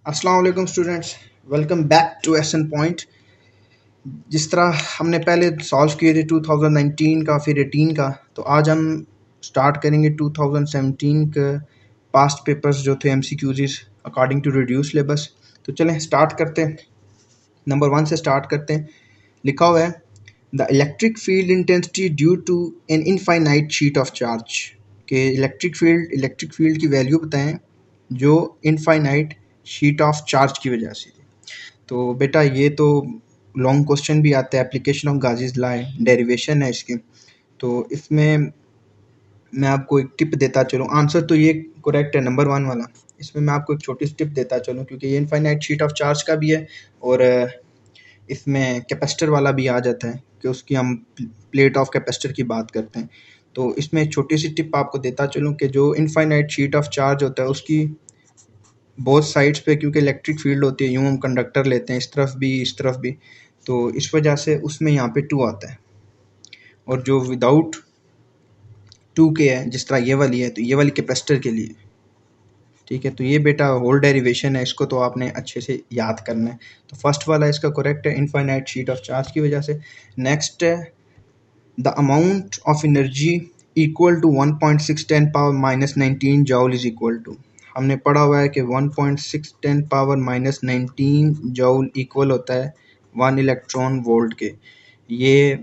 अस्सलाम वालेकुम students, welcome back to एसन पॉइंट। जिस तरह हमने पहले सॉल्व किए थे 2019 का फिर 18 का, तो आज हम स्टार्ट करेंगे 2017 के पास्ट पेपर्स जो थे MCQs according to reduce syllabus. तो चलें स्टार्ट करते हैं। नंबर 1 से स्टार्ट करते हैं। लिखा हुआ है the electric field intensity due to an infinite sheet of charge. के इलेक्ट्रिक फील्ड की वैल्यू बताएं जो इनफाइनाइट शीट ऑफ चार्ज की वजह से। तो बेटा ये तो लॉन्ग क्वेश्चन भी आता है, एप्लीकेशन ऑफ गाजीज लॉ डेरिवेशन है इसकी। तो इसमें मैं आपको एक टिप देता चलूँ, आंसर तो ये करेक्ट है नंबर 1 वाला। इसमें मैं आपको एक छोटी सी टिप देता चलूँ क्योंकि ये इनफाइनाइट शीट ऑफ चार्ज का भी है और इसमें कैपेसिटर वाला भी आ जाता है कि उसकी हम प्लेट ऑफ कैपेसिटर की बात करते हैं। तो इसमें एक छोटी सी टिप आपको देता चलूँ कि जो इनफाइनाइट शीट ऑफ चार्ज होता है उसकी बोथ साइड्स पे क्योंकि इलेक्ट्रिक फील्ड होती है, यूँ हम कंडक्टर लेते हैं इस तरफ भी इस तरफ भी, तो इस वजह से उसमें यहाँ पे 2 आता है। और जो विदाउट 2 के है जिस तरह ये वाली है, तो ये वाली कैपेसिटर के लिए। ठीक है, तो ये बेटा होल डेरिवेशन है, इसको तो आपने अच्छे से याद करना है। तो फर्स्ट वाला इसका करेक्ट है, इनफाइनाइट शीट ऑफ चार्ज की वजह से। नेक्स्ट है the amount of energy equal to 1.610 power minus 19 joule is equal to. हमने पढ़ा हुआ है कि 1.610 पावर माइनस 19 जॉल इक्वल होता है 1 इलेक्ट्रॉन वोल्ट के। ये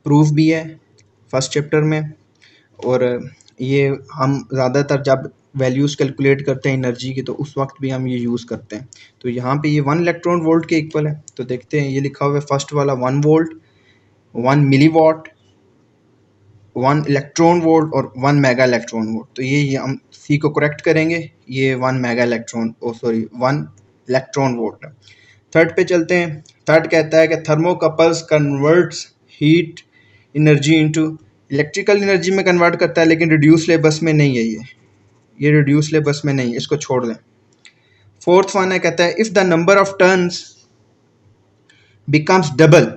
प्रूफ भी है फर्स्ट चैप्टर में, और ये हम ज़्यादातर जब वैल्यूज़ कैलकुलेट करते हैं एनर्जी की तो उस वक्त भी हम ये यूज़ करते हैं। तो यहाँ पे ये 1 इलेक्ट्रॉन वोल्ट के इक्वल है। तो देखते हैं, ये लिखा हुआ है फर्स्ट वाला 1 वोल्ट, 1 मिलीवाट, 1 इलेक्ट्रॉन वोल्ट और 1 मेगा इलेक्ट्रॉन वोल्ट। तो ये हम सी को करेक्ट करेंगे, ये 1 मेगा इलेक्ट्रॉन 1 इलेक्ट्रॉन वोल्ट है। थर्ड पे चलते हैं। थर्ड कहता है कि thermocouples converts heat energy into, electrical energy में कन्वर्ट करता है लेकिन रिड्यूस सिलेबस में नहीं है ये रिड्यूस सिलेबस में नहीं है, इसको छोड़ दें। फोर्थ वन है, कहता है if the number of turns becomes double,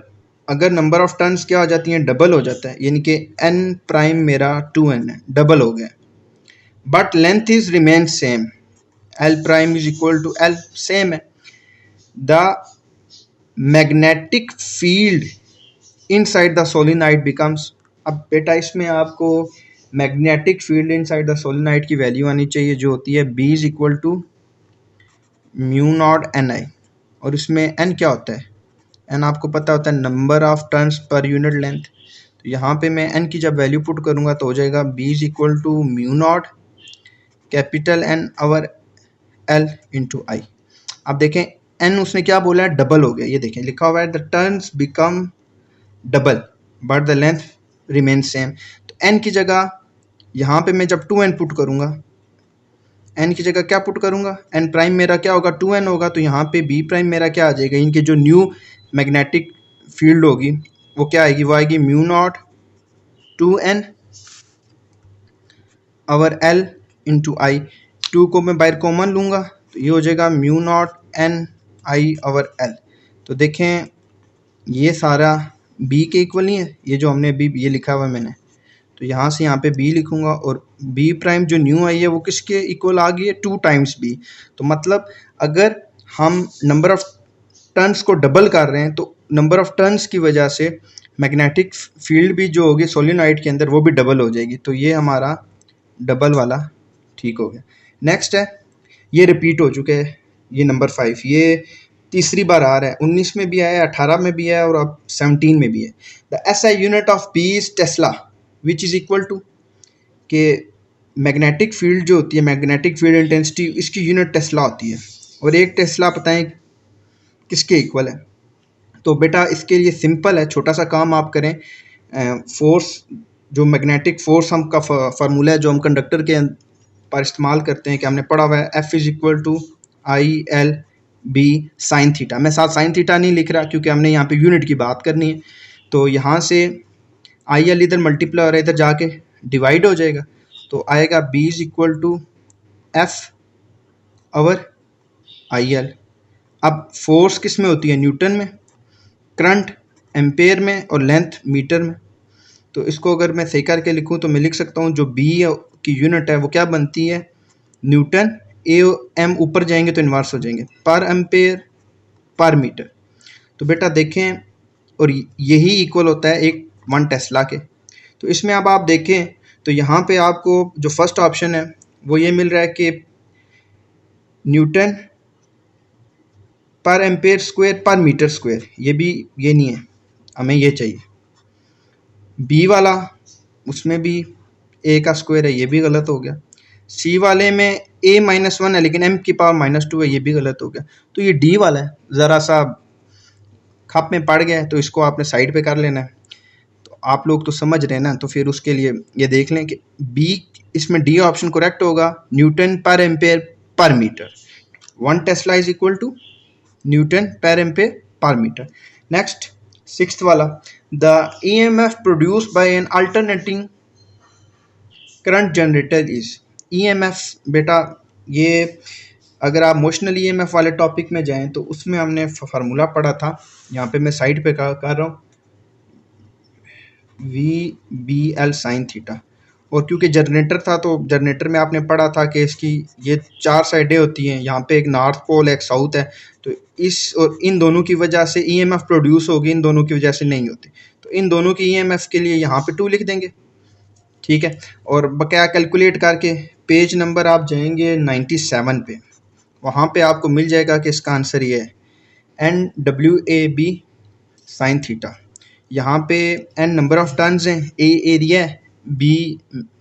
अगर नंबर ऑफ टर्न्स क्या हो जाती हैं, डबल हो जाता है, यानी कि n प्राइम मेरा 2n है, डबल हो गया, but length is remain same, l prime is equal to l, same है। The magnetic field inside the solenoid becomes, अब बेटा इसमें आपको magnetic field inside the solenoid की वैल्यू आनी चाहिए जो होती है b is equal to mu naught N I, और इसमें n क्या होता है, n आपको पता होता है number of turns per unit length. तो यहाँ पे मैं n की जब वैल्यू पुट करूँगा तो हो जाएगा b is equal to mu naught capital N over l into I. अब देखें n उसने क्या बोला है, डबल हो गया, ये देखें लिखा हुआ है the turns become double but the length remain same. तो n की जगह यहाँ पे मैं जब 2n पुट करूँगा, n की जगह क्या पुट करूँगा, n प्राइम मेरा क्या होगा 2n होगा, तो यहाँ पे b प्राइम मेरा क्या आ जाएगा, इनके जो न्यू मैग्नेटिक फील्ड होगी वो क्या आएगी, वो आएगी mu naught 2n over l into I. 2 को मैं बाहर कॉमन लूँगा तो ये हो जाएगा म्यू नॉट n आई ओवर l। तो देखें ये सारा b के इक्वल नहीं है, ये जो हमने अभी ये लिखा हुआ है मैंने, तो यहाँ से यहाँ पे b लिखूँगा और b प्राइम जो न्यू आई है वो किसके इक्वल आ गई है, 2 टाइम्स b। तो मतलब अगर हम नंबर ऑफ टर्न्स को डबल कर रहे हैं तो नंबर ऑफ टर्न्स की वजह से मैग्नेटिक फील्ड भी जो होगी सोलिनॉइड के अंदर वो भी डबल हो जाएगी। तो ये हमारा डबल वाला ठीक हो गया। नेक्स्ट है, ये रिपीट हो चुके हैं, ये नंबर 5 ये तीसरी बार आ रहा है, 19 में भी आया, 18 में भी है और अब 17 में भी है। The SI unit of P is tesla which is equal to, के मैग्नेटिक फील्ड जो होती है, मैग्नेटिक फील्ड इंटेंसिटी, इसकी यूनिट टेस्ला होती है, और एक टेस्ला बताएं किसके इक्वल है। तो बेटा इसके लिए सिंपल है, छोटा सा काम आप करें, फोर्स जो मैग्नेटिक फोर्स हम का फार्मूला है जो हम कंडक्टर के पर इस्तेमाल करते हैं कि हमने पढ़ा हुआ है F is equal to I L B sine theta. मैं साथ साइन थीटा नहीं लिख रहा क्योंकि हमने यहाँ पे यूनिट की बात करनी है। तो यहाँ से आई एल इधर मल्टीप्लाई और इधर जाके डिवाइड हो जाएगा, तो आएगा B is equal to F over I L. अब फोर्स किस में होती है, न्यूटन में, करंट एम्पेयर में और लेंथ मीटर में। तो इसको अगर मैं सही करके लिखूं तो मैं लिख सकता हूं जो बी की यूनिट है वो क्या बनती है, न्यूटन ए एम ऊपर जाएंगे तो इन्वर्स हो जाएंगे, पर एम्पेयर पर मीटर। तो बेटा देखें, और यही इक्वल होता है एक 1 टेस्ला के। तो इसमें अब आप देखें तो यहाँ पे आपको जो फर्स्ट ऑप्शन है वो ये मिल रहा है कि न्यूटन पर एम्पेयर स्क्वायर पर मीटर स्क्वायर, ये भी ये नहीं है, हमें ये चाहिए। बी वाला उसमें भी ए का स्क्वायर है, ये भी गलत हो गया। सी वाले में ए -1 है लेकिन एम की पावर -2 है, ये भी गलत हो गया। तो ये डी वाला है, ज़रा सा खप में पड़ गया है, तो इसको आपने साइड पे कर लेना है। तो आप लोग तो समझ रहे हैं ना, तो फिर उसके लिए ये देख लें कि बी, इसमें डी ऑप्शन करेक्ट होगा, newton per ampere per metre. 1 tesla is equal to newton per ampere per metre. Next 6th वाला, the EMF produced by an alternating current generator is. EMF बेटा ये अगर आप मोशनल EMF वाले topic में जाएं तो उसमें हमने फार्मूला पढ़ा था, यहाँ पे मैं साइड पे कर रहा हूँ, VBL साइन थीटा। और क्योंकि जनरेटर था तो जनरेटर में आपने पढ़ा था कि इसकी ये 4 साइडें होती हैं, यहाँ पे एक नॉर्थ पोल एक साउथ है, तो इस और इन दोनों की वजह से EMF प्रोड्यूस होगी, इन दोनों की वजह से नहीं होती। तो इन दोनों की EMF के लिए यहाँ पे 2 लिख देंगे, ठीक है। और बकाया कैलकुलेट करके पेज नंबर आप जाएंगे 97 पे, वहाँ पे आपको मिल जाएगा कि इसका आंसर ये है NWAB साइन थीटा। यहाँ पे n नंबर ऑफ टर्न्स हैं, A एरिया है, B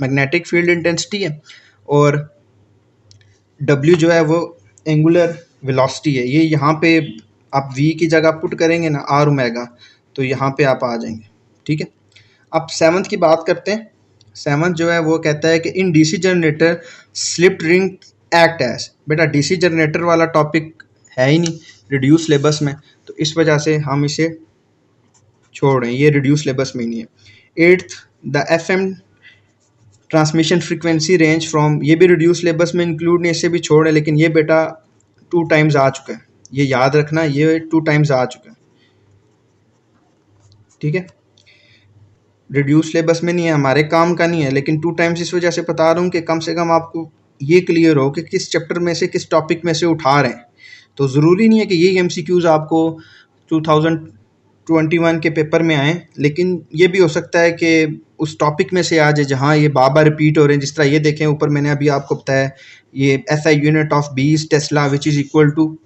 मैग्नेटिक फील्ड इंटेंसिटी है, और W जो है वो एंगुलर वेलोसिटी है। ये यहाँ पे आप V की जगह पुट करेंगे ना R ओमेगा, तो यहाँ पे आप आ जाएंगे, ठीक है। अब 7th की बात करते हैं। 7th जो है वो कहता है कि in DC generator slip ring act as. बेटा DC जनरेटर वाला टॉपिक है ही नहीं रिड्यूस सिलेबस में, तो इस वजह से हम इसे छोड़ रहे हैं, ये रिड्यूस सिलेबस में ही नहीं है। 8th, the FM transmission frequency range from, ये भी रिड्यूस सिलेबस में इंक्लूड नहीं, इसे भी छोड़ है, लेकिन ये बेटा 2 टाइम्स आ चुका है, ये याद रखना, ये 2 टाइम्स आ चुका है, ठीक है। रिड्यूस सिलेबस में नहीं है, हमारे काम का नहीं है, लेकिन 2 टाइम्स इस वजह से बता रहा हूँ कि कम से कम आपको ये क्लियर हो कि किस चैप्टर में से किस टॉपिक में से उठा रहे हैं। तो ज़रूरी नहीं है कि ये MCQs आपको 2021 के पेपर में आए, लेकिन ये भी हो सकता है कि उस टॉपिक में से आ जाए जहाँ ये बार बार रिपीट हो रहे हैं। जिस तरह ये देखें ऊपर मैंने अभी आपको बताया, ये SI unit of B is tesla which is equal to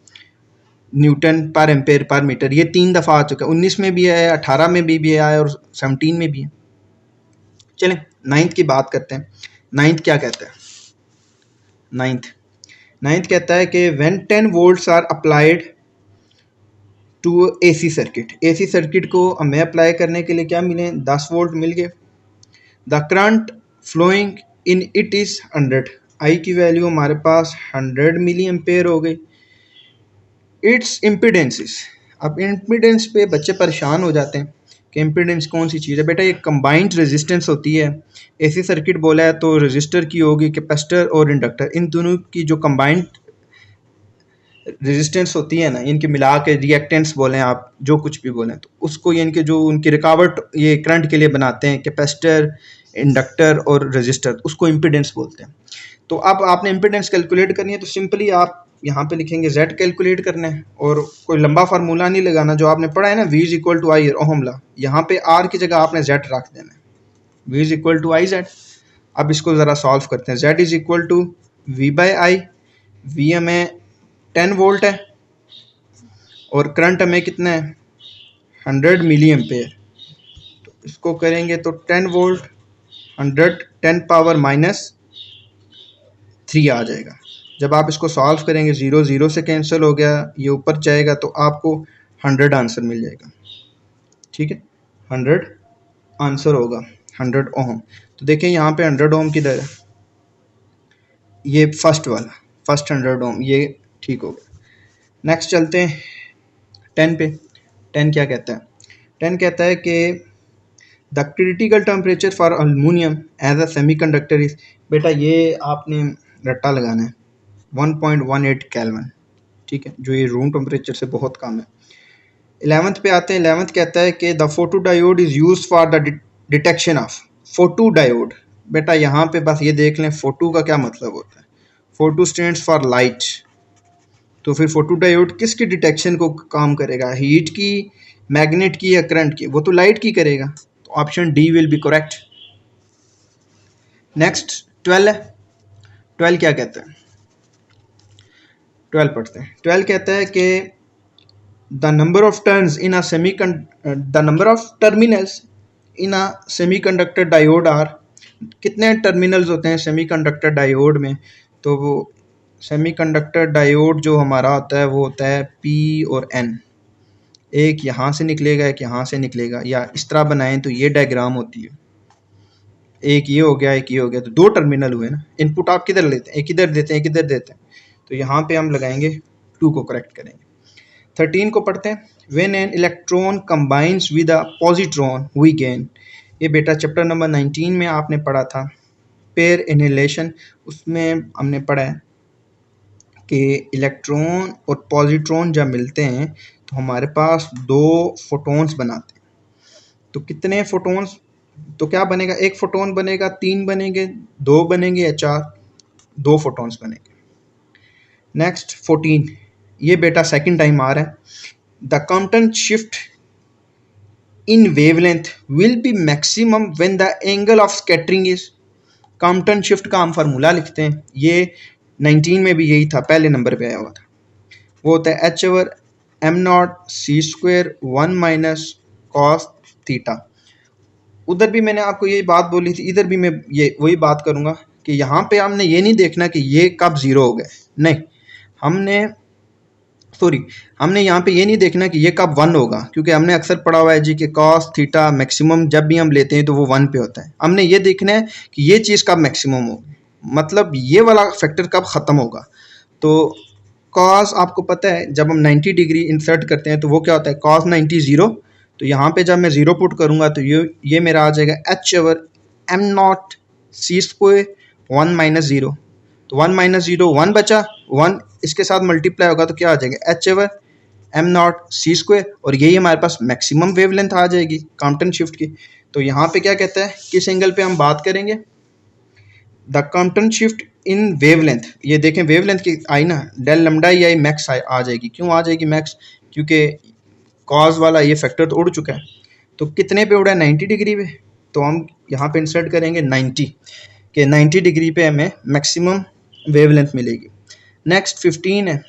newton per ampere per metre, ये 3 दफ़ा आ चुका है, 19 में भी है, 18 में भी आया है और 17 में भी है। चलें 9th की बात करते हैं। 9th क्या कहता है? 9th कहता है कि when 10 volts are applied to AC circuit, AC circuit को हमें अप्लाई करने के लिए क्या मिले? 10 वोल्ट मिल गए। The current flowing in it is 100, I की वैल्यू हमारे पास 100 मिली एम्पेयर हो गई। इट्स इम्पीडेंसेस, अब इम्पीडेंस पे बच्चे परेशान हो जाते हैं कि इम्पीडेंस कौन सी चीज़ है। बेटा ये कंबाइंड रेजिस्टेंस होती है, AC सर्किट बोला है तो रेजिस्टर की होगी, कैपेसिटर और इंडक्टर, इन दोनों की जो कंबाइंड रेजिस्टेंस होती है ना, इनके मिला के रिएक्टेंस बोलें आप, जो कुछ भी बोलें, तो उसको ये इनके जो उनकी रुकावट ये करंट के लिए बनाते हैं, कैपेसिटर, इंडक्टर और रेजिस्टर, उसको इम्पीडेंस बोलते हैं। तो अब आपने इम्पीडेंस कैलकुलेट करनी है तो सिंपली आप यहाँ पे लिखेंगे Z कैलकुलेट करना है, और कोई लंबा फार्मूला नहीं लगाना, जो आपने पढ़ा है ना V equal to I Ohm law, यहाँ पे R की जगह आपने Z रख देना है, V equal to I Z। अब इसको ज़रा सॉल्व करते हैं। Z is equal to V by I, V हमें 10 वोल्ट है और करंट हमें कितना है? 100 मिली एम्पेयर। तो इसको करेंगे तो 10 वोल्ट 100 10 पावर -3 आ जाएगा। जब आप इसको सॉल्व करेंगे 0 0 से कैंसिल हो गया, ये ऊपर जाएगा तो आपको 100 आंसर मिल जाएगा, ठीक है। 100 आंसर होगा, 100 ओम। तो देखें यहाँ पे 100 ओम किधर है? ये फर्स्ट वाला, फर्स्ट 100 ओम, ये ठीक हो गया। नेक्स्ट चलते हैं 10 पे। 10 क्या कहता है? 10 कहता है कि the critical temperature for aluminium as a semiconductor is. बेटा ये आपने रट्टा लगाना है, 1.18 केल्विन, ठीक है, जो ये रूम टेम्परेचर से बहुत कम है। 11th पे आते हैं। 11th कहता है कि the photo diode is use for the detection of photo diode. बेटा यहाँ पे बस ये देख लें फोटो का क्या मतलब होता है। Photo stands for light. तो फिर फोटो डायोड किसकी डिटेक्शन को काम करेगा, हीट की, मैग्नेट की या करंट की? वो तो लाइट की करेगा। तो option D will be correct. Next 12 है। 12 क्या कहता है? 12 पढ़ते हैं। 12 कहता है कि the number of turns in a the number of terminals in a semiconductor diode are. कितने टर्मिनल्स होते हैं सेमीकंडक्टर डायोड में? तो वो सेमीकंडक्टर डायोड जो हमारा होता है वो होता है P और N। एक यहाँ से निकलेगा, एक यहाँ से निकलेगा, या इस तरह बनाएं तो ये डायग्राम होती है। एक ये हो गया, एक ये हो गया, तो दो टर्मिनल हुए ना। इनपुट आप किधर लेते हैं? एक इधर देते हैं, एक इधर देते हैं। तो यहाँ पे हम लगाएंगे 2 को करेक्ट करेंगे। 13 को पढ़ते हैं। When an electron combines with a positron we gain. ये बेटा चैप्टर नंबर 19 में आपने पढ़ा था, पेयर इनहेलेशन। उसमें हमने पढ़ा है कि इलेक्ट्रॉन और पॉजिट्रॉन जब मिलते हैं तो हमारे पास 2 फोटॉन्स बनाते हैं। तो कितने फोटॉन्स? तो क्या बनेगा? 1 फोटॉन बनेगा, 3 बनेंगे, 2 बनेंगे या 4? 2 फोटॉन्स बनेंगे। नेक्स्ट 14, ये बेटा सेकंड टाइम आ रहा है। द कंपन shift in wavelength will be maximum when the angle of scattering is. कंपन शिफ्ट का हम फार्मूला लिखते हैं, ये 19 में भी यही था, पहले नंबर पे आया हुआ था। वो होता है H/m0c² 1 - cos थीटा। उधर भी मैंने आपको यही बात बोली थी, इधर भी मैं ये वही बात करूँगा कि यहाँ पे हमने ये नहीं देखना कि ये कब 0 हो गए, नहीं। हमने यहाँ पे ये नहीं देखना कि ये कब 1 होगा, क्योंकि हमने अक्सर पढ़ा हुआ है जी कि cos थीटा मैक्सिमम जब भी हम लेते हैं तो वो 1 पे होता है। हमने ये देखना है कि ये चीज़ कब मैक्सिमम होगी, मतलब ये वाला फैक्टर कब ख़त्म होगा। तो cos आपको पता है जब हम 90 डिग्री इंसर्ट करते हैं तो वो क्या होता है, cos 90 0। तो यहाँ पे जब मैं 0 पुट करूँगा तो ये मेरा आ जाएगा H/m0c² 1 - 0। तो 1 - 0 1 बचा, 1 इसके साथ मल्टीप्लाई होगा तो क्या आ जाएगा H/m0c², और यही हमारे पास मैक्सिमम वेवलेंथ आ जाएगी कॉम्पटन शिफ्ट की। तो यहाँ पे क्या कहता है, किस एंगल पे हम बात करेंगे? The Compton shift in wavelength. ये देखें वेवलेंथ की आई ना, डेल लैम्डा आई मैक्स आ जाएगी। क्यों आ जाएगी मैक्स? क्योंकि कॉज वाला ये फैक्टर तो उड़ चुका है। तो कितने पे उड़ा है? 90 डिग्री पे। तो हम यहाँ पे इंसर्ट करेंगे 90 के 90 डिग्री पे हमें मैक्सिमम वेवलेंथ मिलेगी। नेक्स्ट 15 है,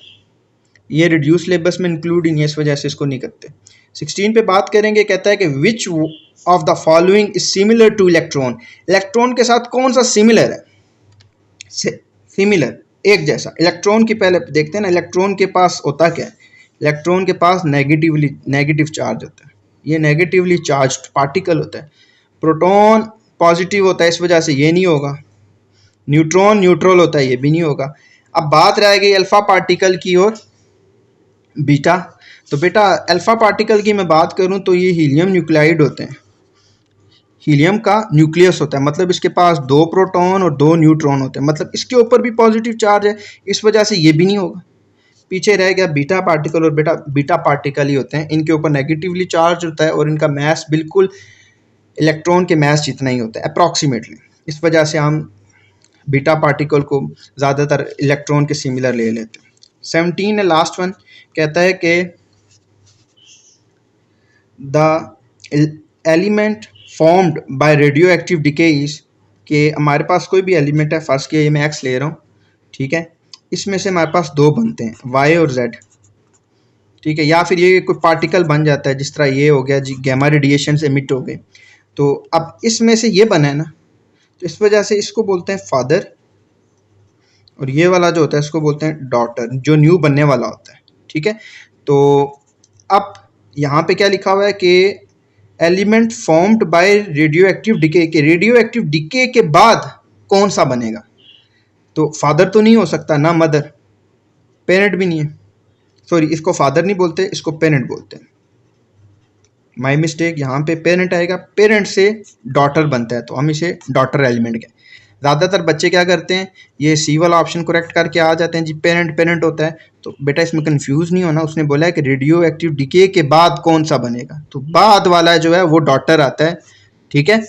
ये रिड्यूस सिलेबस में इंक्लूड ही नहीं है, इस वजह से इसको नहीं करते। 16 पे बात करेंगे, कहता है कि which of the following is similar two electron. Electron के साथ कौन सा सिमिलर है? सिमिलर, एक जैसा। इलेक्ट्रॉन की पहले देखते हैं ना, इलेक्ट्रॉन के पास होता क्या है? इलेक्ट्रॉन के पास नेगेटिव चार्ज होता है, ये नेगेटिवली चार्ज्ड पार्टिकल होता है। प्रोटॉन पॉजिटिव होता है, इस वजह से ये नहीं होगा। न्यूट्रॉन न्यूट्रल होता है, ये भी नहीं होगा। अब बात रह गई अल्फा पार्टिकल की और बीटा। तो बेटा अल्फा पार्टिकल की मैं बात करूं तो ये हीलियम न्यूक्लाइड होते हैं, हीलियम का न्यूक्लियस होता है, मतलब इसके पास 2 प्रोटॉन और 2 न्यूट्रॉन होते हैं, मतलब इसके ऊपर भी पॉजिटिव चार्ज है, इस वजह से ये भी नहीं होगा। पीछे रह गया बीटा पार्टिकल, और बेटा बीटा पार्टिकल ही होते हैं, इनके ऊपर नेगेटिवली चार्ज होता है और इनका मैस बिल्कुल इलेक्ट्रॉन के मैस जितना ही होता है अप्रॉक्सीमेटली। इस वजह से हम बीटा पार्टिकल को ज़्यादातर इलेक्ट्रॉन के सिमिलर ले लेते हैं। 17 है लास्ट वन, कहता है कि the element formed by radio active decay is, कि हमारे पास कोई भी एलिमेंट है, फर्स्ट के ये मैं एक्स ले रहा हूँ, ठीक है, इसमें से हमारे पास 2 बनते हैं, वाई और जेड, ठीक है, या फिर ये कोई पार्टिकल बन जाता है, जिस तरह ये हो गया जी, गैमा रेडिएशन से एमिट हो गए। तो अब इसमें से ये बना है ना, तो इस वजह से इसको बोलते हैं फादर, और ये वाला जो होता है इसको बोलते हैं डॉटर, जो न्यू बनने वाला होता है, ठीक है। तो अब यहाँ पे क्या लिखा हुआ है कि element formed by radio active decay, के रेडियो एक्टिव डिके के बाद कौन सा बनेगा? तो फादर तो नहीं हो सकता, ना मदर, पेरेंट भी नहीं है, सॉरी इसको फादर नहीं बोलते, इसको पेरेंट बोलते हैं, माय मिस्टेक, यहाँ पे पेरेंट आएगा, पेरेंट से डॉटर बनता है, तो हम इसे डॉटर एलिमेंट के। ज़्यादातर बच्चे क्या करते हैं, ये सी वाला ऑप्शन करेक्ट करके आ जाते हैं जी, पेरेंट पेरेंट होता है। तो बेटा इसमें कंफ्यूज नहीं होना, उसने बोला है कि रेडियो एक्टिव डिके के बाद कौन सा बनेगा, तो बाद वाला जो है वो डॉटर आता है, ठीक है।